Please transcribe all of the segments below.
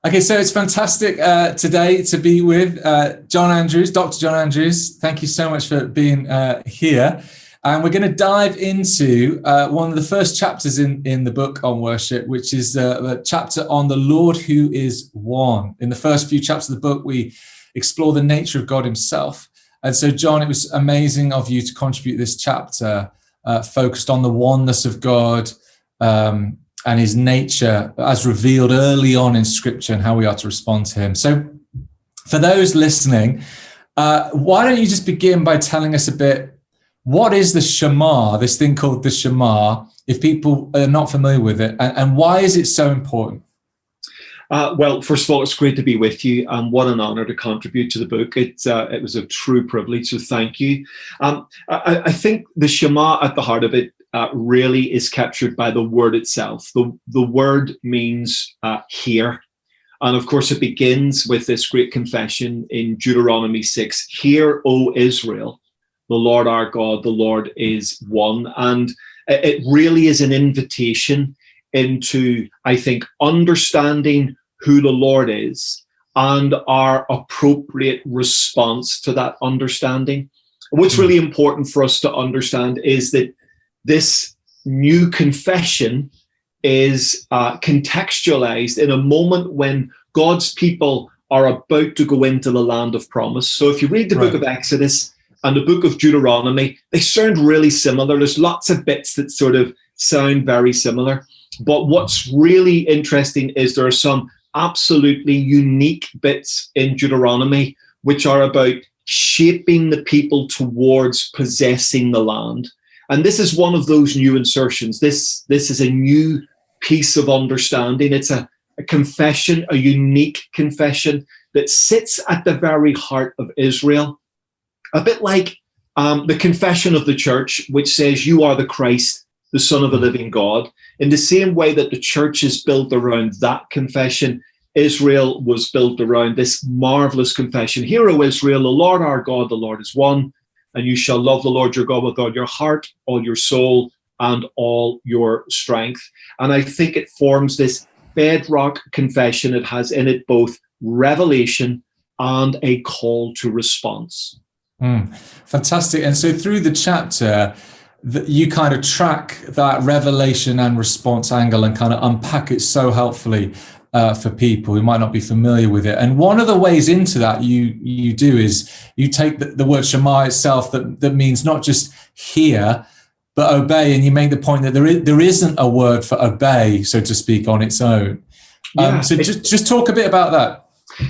Okay, so it's fantastic today to be with John Andrews, Dr. John Andrews. Thank you so much for being here. And we're going to dive into one of the first chapters in the book on worship, which is the chapter on the Lord who is one. In the first few chapters of the book, we explore the nature of God himself. And so, John, it was amazing of you to contribute this chapter focused on the oneness of God and his nature as revealed early on in Scripture and how we are to respond to him. So for those listening, why don't you just begin by telling us a bit, what is the Shema, this thing called the Shema, if people are not familiar with it, and why is it so important? Well, first of all, it's great to be with you, and what an honor to contribute to the book. It was a true privilege, so thank you. I think the Shema at the heart of it really is captured by the word itself. The word means hear. And of course, it begins with this great confession in Deuteronomy 6, "Hear, O Israel, the Lord our God, the Lord is one." And it really is an invitation into, I think, understanding who the Lord is and our appropriate response to that understanding. What's really important for us to understand is that this new confession is contextualized in a moment when God's people are about to go into the land of promise. So if you read the book of Exodus and the book of Deuteronomy, they sound really similar. There's lots of bits that sort of sound very similar. But what's really interesting is there are some absolutely unique bits in Deuteronomy which are about shaping the people towards possessing the land. And this is one of those new insertions. This is a new piece of understanding. It's a confession, a unique confession that sits at the very heart of Israel. A bit like the confession of the church, which says, "You are the Christ, the Son of the living God." In the same way that the church is built around that confession, Israel was built around this marvelous confession. "Hear, O Israel, the Lord our God, the Lord is one. And you shall love the Lord your God with all your heart, all your soul, and all your strength." And I think it forms this bedrock confession. It has in it both revelation and a call to response. Fantastic. And so through the chapter, you kind of track that revelation and response angle and kind of unpack it so helpfully for people who might not be familiar with it. And one of the ways into that you do is you take the word Shema itself that means not just hear, but obey. And you make the point that there isn't a word for obey, so to speak, on its own. So just talk a bit about that.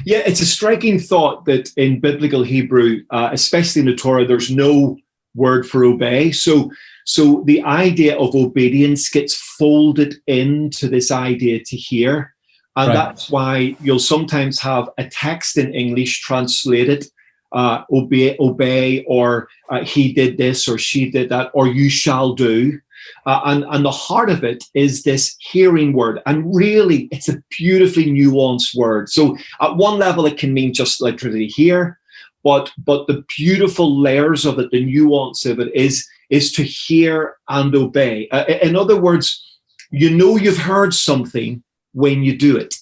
Yeah, it's a striking thought that in biblical Hebrew, especially in the Torah, there's no word for obey. So the idea of obedience gets folded into this idea to hear. And that's why you'll sometimes have a text in English translated obey, or he did this or she did that, or you shall do. And the heart of it is this hearing word. And really, it's a beautifully nuanced word. So at one level, it can mean just literally hear, but the beautiful layers of it, the nuance of it is to hear and obey. In other words, you know you've heard something when you do it.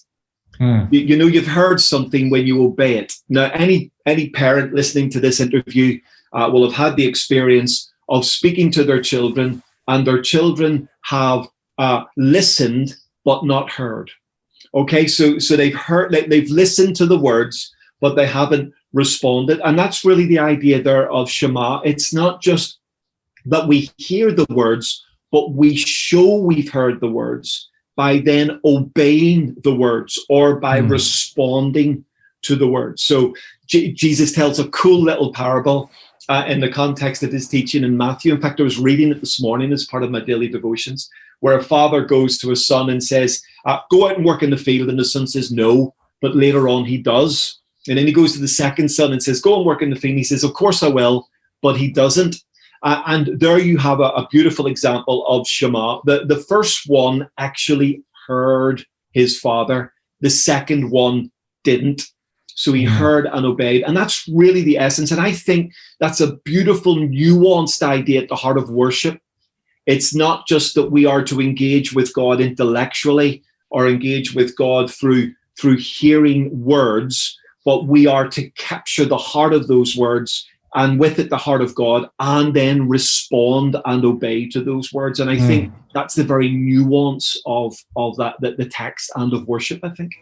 You know you've heard something when you obey it. Now, any parent listening to this interview will have had the experience of speaking to their children, and their children have listened but not heard. Okay, so they've heard, they've listened to the words, but they haven't responded. And that's really the idea there of Shema. It's not just that we hear the words, but we show we've heard the words by then obeying the words or by responding to the words. So Jesus tells a cool little parable in the context of his teaching in Matthew. In fact, I was reading it this morning as part of my daily devotions, where a father goes to his son and says, go out and work in the field. And the son says, no, but later on he does. And then he goes to the second son and says, go and work in the field. And he says, of course I will, but he doesn't. And there you have a beautiful example of Shema. The first one actually heard his father. The second one didn't. So he heard and obeyed. And that's really the essence. And I think that's a beautiful, nuanced idea at the heart of worship. It's not just that we are to engage with God intellectually or engage with God through through hearing words, but we are to capture the heart of those words, and with it the heart of God, and then respond and obey to those words. And I think that's the very nuance of that, the text and of worship, I think.